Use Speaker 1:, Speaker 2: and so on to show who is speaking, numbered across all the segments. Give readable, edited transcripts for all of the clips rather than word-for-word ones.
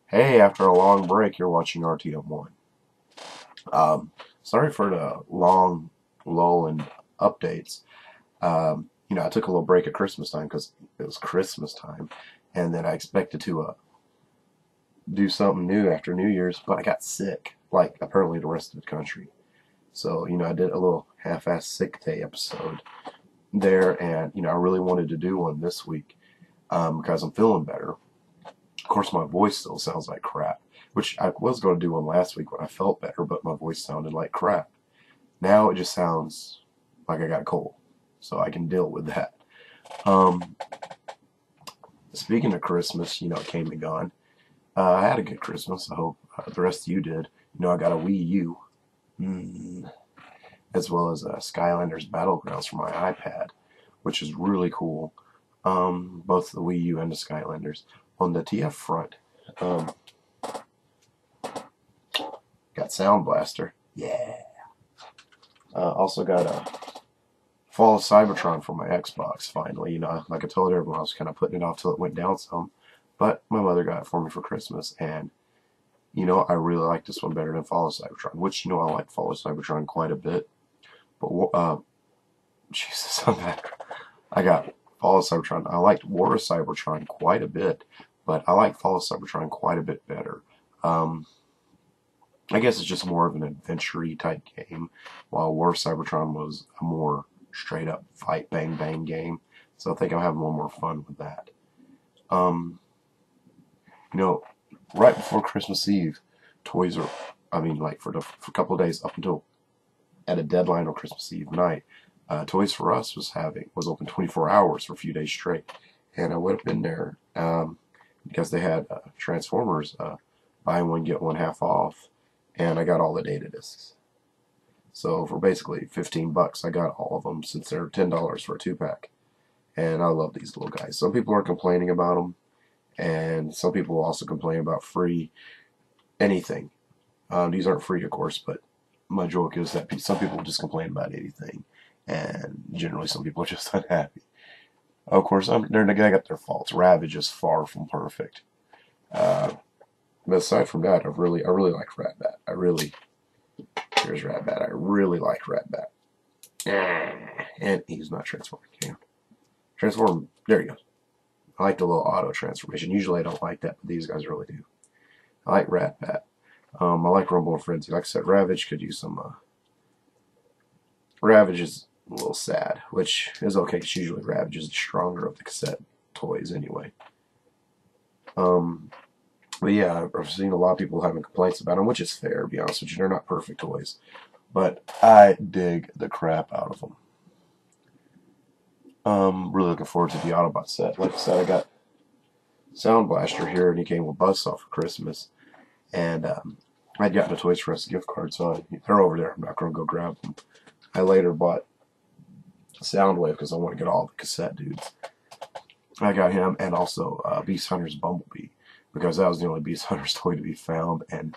Speaker 1: Hey, after a long break, you're watching RTM1. Sorry for the long lull in updates. I took a little break at Christmas time because it was Christmas time, and then I expected to do something new after New Year's, but I got sick, like apparently the rest of the country. So, I did a little half-ass sick day episode there, and, I really wanted to do one this week because I'm feeling better. Of course, my voice still sounds like crap, which I was going to do one last week when I felt better, but my voice sounded like crap. Now it just sounds like I got a cold, so I can deal with that. Um, Speaking of Christmas, it came and gone. I had a good Christmas. I hope the rest of you did. I got a Wii U, as well as Skylanders Battlegrounds for my iPad, which is really cool. Both the Wii U and the Skylanders. On the TF front, um, got Sound Blaster. Yeah. Also got a Fall of Cybertron for my Xbox, finally. Like I told everyone, I was kind of putting it off till it went down some. But my mother got it for me for Christmas, and, I really like this one better than Fall of Cybertron, which, I like Fall of Cybertron quite a bit. But, Jesus, I'm back. I got Fall of Cybertron. I liked War of Cybertron quite a bit, but I like Fall of Cybertron quite a bit better. I guess it's just more of an adventure-y type game, while War of Cybertron was a more straight-up fight bang bang game. So I think I'm having a little more fun with that. Um, right before Christmas Eve, toys are, like for a couple of days up until at a deadline on Christmas Eve night, Toys for Us was open 24 hours for a few days straight, and I would have been there because they had Transformers buy one get one half off, and I got all the data discs. So for basically $15, I got all of them since they're $10 for a 2-pack, and I love these little guys. Some people are complaining about them, and some people also complain about free anything. These aren't free, of course, but my joke is that some people just complain about anything, and generally some people are just unhappy. Of course, they got their faults. Ravage is far from perfect. But aside from that, I really like Ratbat. Here's Ratbat. I really like Ratbat. And he's not transforming. Transform. There he goes. I like the little auto transformation. Usually I don't like that, but these guys really do. I like Ratbat. I like Rumble and Frenzy. Like I said, Ravage could use some. Ravage is a little sad, which is okay because usually Ravage is the stronger of the cassette toys anyway. But yeah, I've seen a lot of people having complaints about them, which is fair, to be honest with you. They're not perfect toys, but I dig the crap out of them. Really looking forward to the Autobot set. Like I said, I got Sound Blaster here, and he came with Buzzsaw for Christmas, and I'd gotten a Toys R Us gift card, so they're over there. I'm not going to go grab them. I later bought Soundwave because I want to get all the cassette dudes. I got him, and also Beast Hunter's Bumblebee, because that was the only Beast Hunter's toy to be found, and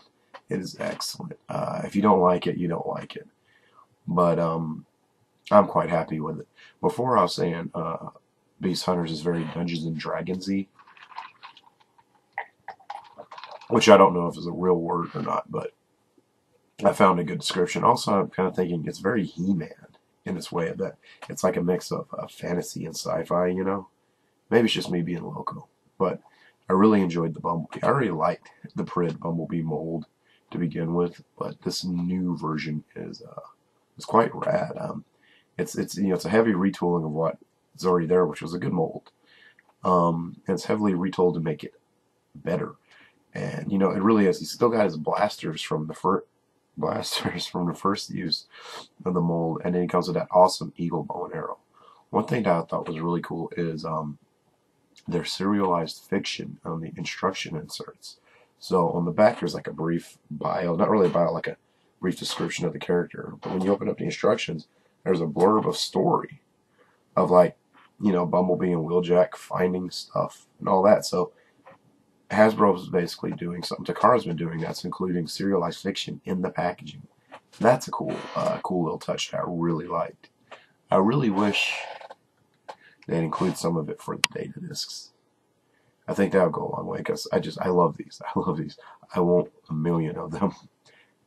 Speaker 1: it is excellent. If you don't like it, you don't like it. But I'm quite happy with it. Before I was saying Beast Hunters is very Dungeons and Dragons-y, which I don't know if it's a real word or not, but I found a good description. Also, I'm kind of thinking it's very He-Man in this way, that it's like a mix of fantasy and sci-fi, Maybe it's just me being loco, but I really enjoyed the Bumblebee. I already liked the Prid Bumblebee mold to begin with, but this new version is quite rad. It's a heavy retooling of what is already there, which was a good mold. And it's heavily retooled to make it better. And it really is. He's still got his blasters from the first use of the mold, and then he comes with that awesome Eagle bow and arrow. One thing that I thought was really cool is their serialized fiction on the instruction inserts. So on the back there's like a brief bio, not really a bio, like a brief description of the character. But when you open up the instructions, there's a blurb of story of Bumblebee and Wheeljack finding stuff and all that. So Hasbro's basically doing something. Takara's been doing that's including serialized fiction in the packaging. That's a cool little touch that I really liked. I really wish they'd include some of it for the data discs. I think that would go a long way because I love these. I love these. I want a million of them.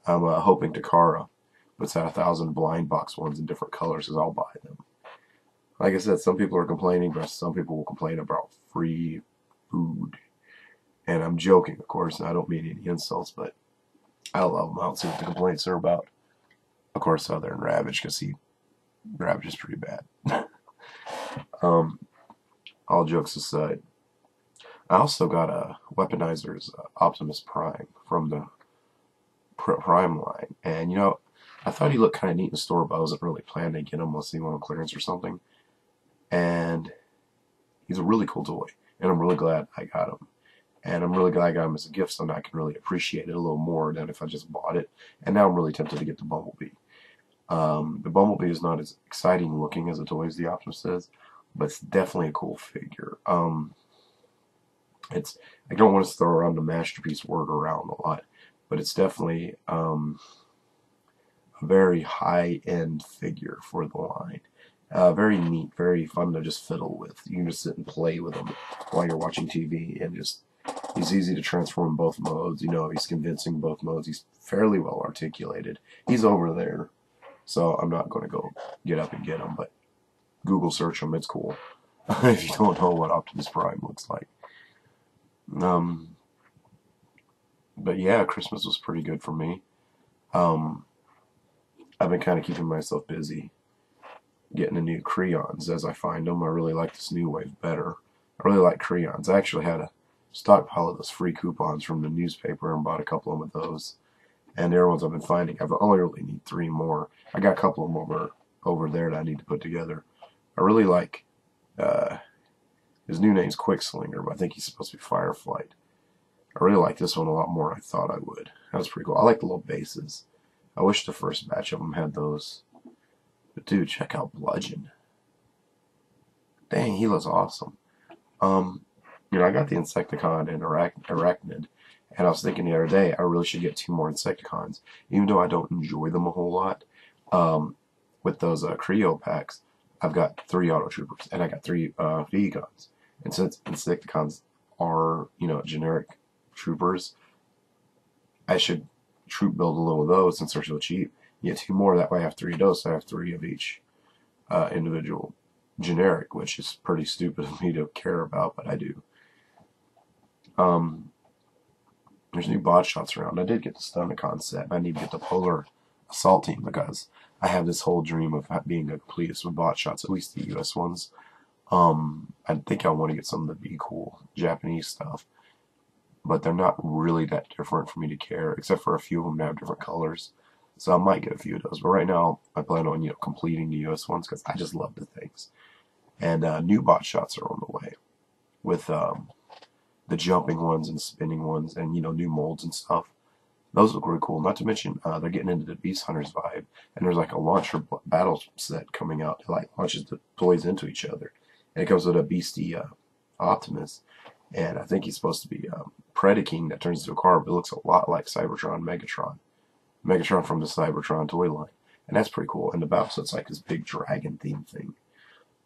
Speaker 1: I'm hoping Takara puts out 1,000 blind box ones in different colors because I'll buy them. Like I said, some people are complaining, but some people will complain about free food. And I'm joking, of course, and I don't mean any insults, but I love them. I don't see what the complaints are about. Of course, other than Ravage, because Ravage is pretty bad. All jokes aside, I also got a Weaponizer's Optimus Prime from the Prime line, and you know, I thought he looked kind of neat in the store, but I wasn't really planning to get him unless he went on clearance or something. And he's a really cool toy, and I'm really glad I got him. And I'm really glad I got him as a gift, so now I can really appreciate it a little more than if I just bought it. And now I'm really tempted to get the Bumblebee. The Bumblebee is not as exciting looking as a toy as the Optimus is, but it's definitely a cool figure. I don't want to throw around the masterpiece word around a lot, but it's definitely a very high-end figure for the line. Very neat, very fun to just fiddle with. You can just sit and play with him while you're watching TV, and just he's easy to transform in both modes. You know, he's convincing in both modes. He's fairly well articulated. He's over there, so I'm not going to go get up and get him, but Google search him. It's cool if you don't know what Optimus Prime looks like. But yeah, Christmas was pretty good for me. I've been kind of keeping myself busy getting the new crayons as I find them. I really like this new wave better. I really like crayons. I actually had a stockpile of those free coupons from the newspaper and bought a couple of them of those. And they're ones I've been finding. I only really need 3 more. I got a couple of them over there that I need to put together. I really like, his new name's Quickslinger, but I think he's supposed to be Fireflight. I really like this one a lot more than I thought I would. That was pretty cool. I like the little bases. I wish the first batch of them had those. But dude, check out Bludgeon. Dang, he looks awesome. You know, I got the Insecticon and Arachnid, and I was thinking the other day, I really should get 2 more Insecticons, even though I don't enjoy them a whole lot. With those Creo packs, I've got 3 Auto Troopers, and I got 3 Vegons. And since Insecticons are, you know, generic troopers, I should troop build a little of those since they're so cheap. Get 2 more, that way I have 3 of those, so I have 3 of each individual generic, which is pretty stupid of me to care about, but I do. There's new Botshots around. I did get the Stunticon set, and I need to get the Polar Assault Team because I have this whole dream of being a completist with Botshots, at least the US ones. I think I want to get some of the Be Cool Japanese stuff, but they're not really that different for me to care, except for a few of them that have different colors. So I might get a few of those, but right now I plan on, you know, completing the US ones because I just love the things. And new Botshots are on the way with the jumping ones and spinning ones, and you know, new molds and stuff. Those look really cool. Not to mention they're getting into the Beast Hunters vibe, and there's like a launcher battle set coming out that like launches the toys into each other, and it comes with a beastie Optimus, and I think he's supposed to be Predaking that turns into a car, but it looks a lot like Cybertron Megatron from the Cybertron toy line, and that's pretty cool. And the battle set's like this big dragon theme thing,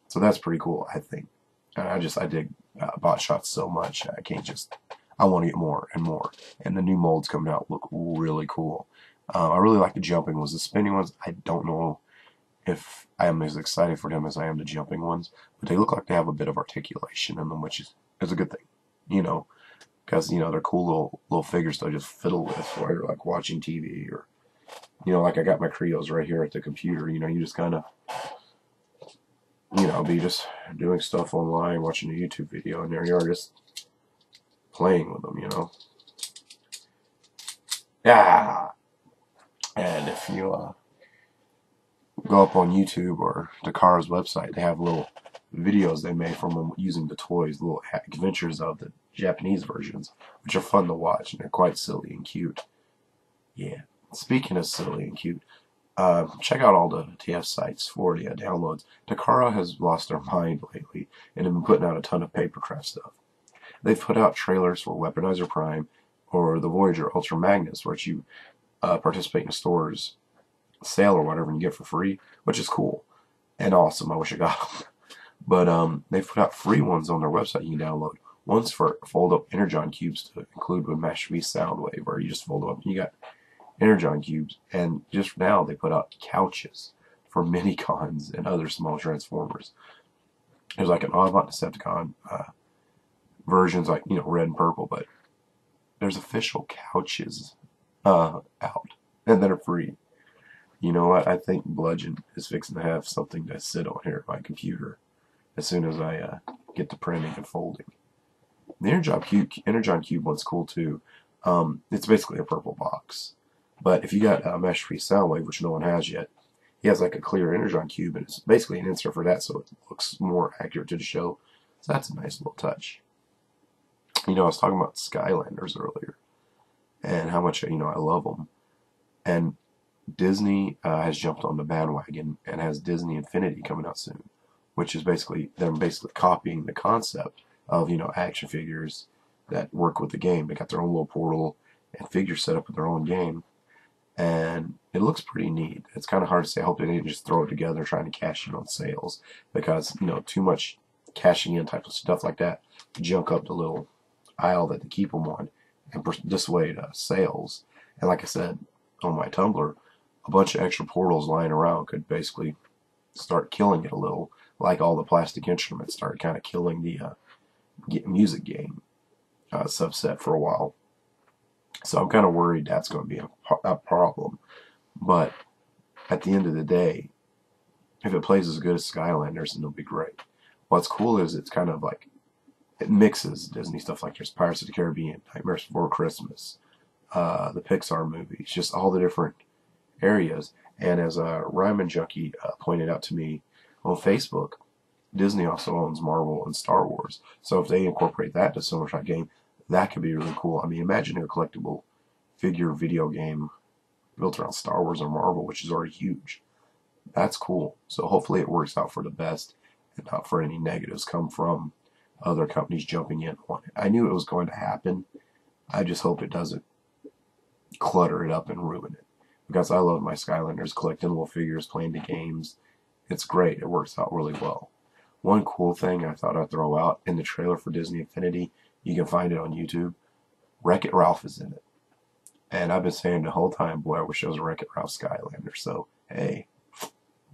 Speaker 1: so that's pretty cool, I think. And I dig Botshots so much. I want to get more and more. And the new molds coming out look really cool. I really like the jumping ones. The spinning ones, I don't know if I am as excited for them as I am the jumping ones, but they look like they have a bit of articulation in them, which is a good thing, you know, because, you know, they're cool little figures to just fiddle with while you're like watching TV, or, you know, like I got my Creos right here at the computer. You know, you just kind of, you know, be just doing stuff online, watching a YouTube video, and there you are just playing with them, you know. Yeah. And if you go up on YouTube or Takara's website, they have little videos they made from them using the toys, little adventures of the Japanese versions, which are fun to watch, and they're quite silly and cute. Yeah. Speaking of silly and cute, check out all the TF sites for the downloads. Takara has lost their mind lately and have been putting out a ton of papercraft stuff. They've put out trailers for Weaponizer Prime or the Voyager Ultra Magnus, which you participate in a store's sale or whatever and you get for free, which is cool and awesome. I wish I got them. But they've put out free ones on their website you can download. One's for fold-up Energon cubes to include with Master V Soundwave, where you just fold them up and you got Energon cubes. And just now they put out couches for Minicons and other small Transformers. There's like an Autobot Decepticon versions, like, red and purple, but there's official couches out, and that are free. You know what? I think Bludgeon is fixing to have something to sit on here at my computer as soon as I get to printing and folding. The Energon Cube one's cool too. It's basically a purple box. But if you got Master V Soundwave, which no one has yet, he has like a clear Energon Cube, and it's basically an insert for that, so it looks more accurate to the show. So that's a nice little touch. I was talking about Skylanders earlier, and how much I love them. And Disney has jumped on the bandwagon and has Disney Infinity coming out soon, which is basically them copying the concept of action figures that work with the game. They got their own little portal and figures set up with their own game, and it looks pretty neat. It's kind of hard to say. I hope they didn't just throw it together trying to cash in on sales, because too much cashing in type of stuff like that junk up the little aisle that they keep them on and dissuade sales. And like I said on my Tumblr, a bunch of extra portals lying around could basically start killing it a little, like all the plastic instruments started kind of killing the music game subset for a while. So I'm kind of worried that's going to be a problem. But at the end of the day, if it plays as good as Skylanders, then it'll be great. What's cool is it's kind of like, it mixes Disney stuff, like there's Pirates of the Caribbean, Nightmares Before Christmas, the Pixar movies, just all the different areas. And as Ryman Junkie pointed out to me on Facebook, Disney also owns Marvel and Star Wars. So if they incorporate that into some type game, that could be really cool. I mean, imagine a collectible figure video game built around Star Wars or Marvel, which is already huge. That's cool. So hopefully it works out for the best and not for any negatives come from other companies jumping in on it. I knew it was going to happen. I just hope it doesn't clutter it up and ruin it, because I love my Skylanders, collecting little figures, playing the games. It's great. It works out really well. One cool thing I thought I'd throw out in the trailer for Disney Infinity, you can find it on YouTube, Wreck-It Ralph is in it. And I've been saying the whole time, boy, I wish there was a Wreck-It Ralph Skylander. So, hey,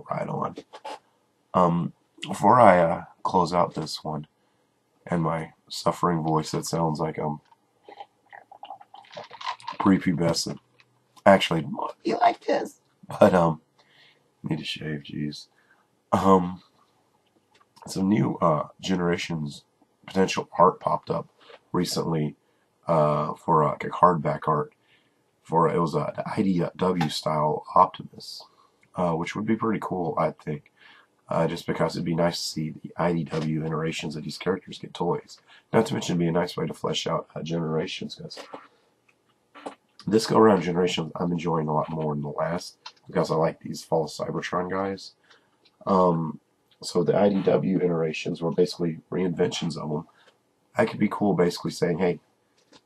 Speaker 1: right on. Before I close out this one, and my suffering voice that sounds like I'm prepubescent. Actually, you like this? But need to shave, jeez. Some new Generations potential art popped up recently for like a hardback art for it was the IDW style Optimus, which would be pretty cool, I think. Just because it'd be nice to see the IDW iterations of these characters get toys. Not to mention, it'd be a nice way to flesh out Generations, because this go around Generations I'm enjoying a lot more than the last, because I like these Fall of Cybertron guys. So the IDW iterations were basically reinventions of them. That could be cool, basically saying, hey,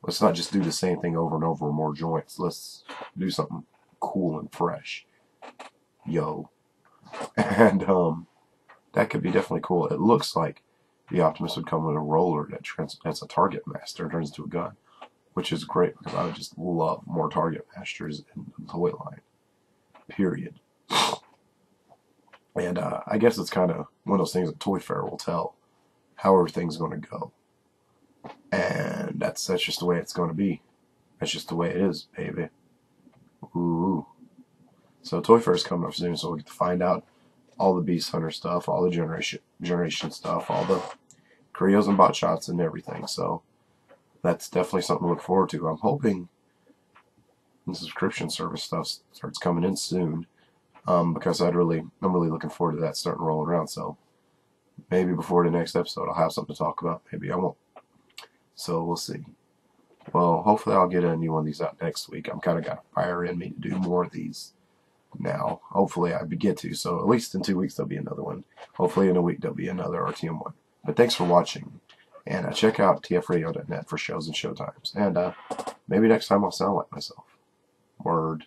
Speaker 1: let's not just do the same thing over and over with more joints. Let's do something cool and fresh. Yo. And that could be definitely cool. It looks like the Optimus would come with a roller that's a target master and turns into a gun, which is great, because I would just love more target masters in the toy line. Period. And I guess it's kind of one of those things that Toy Fair will tell how everything's going to go. And that's just the way it's going to be. That's just the way it is, baby. Ooh. So Toy Fair is coming up soon, so we'll get to find out all the Beast Hunter stuff, all the generation stuff, all the Krios and Botshots and everything. So that's definitely something to look forward to. I'm hoping the subscription service stuff starts coming in soon, because I'm really looking forward to that starting to roll around. So maybe before the next episode I'll have something to talk about. Maybe I won't. So we'll see. Well, hopefully I'll get a new one of these out next week. I'm kind of got fire in me to do more of these now. Hopefully I get to. So at least in 2 weeks there'll be another one. Hopefully in a week there'll be another RTM1. But thanks for watching. And check out tfradio.net for shows and showtimes. And maybe next time I'll sound like myself. Word.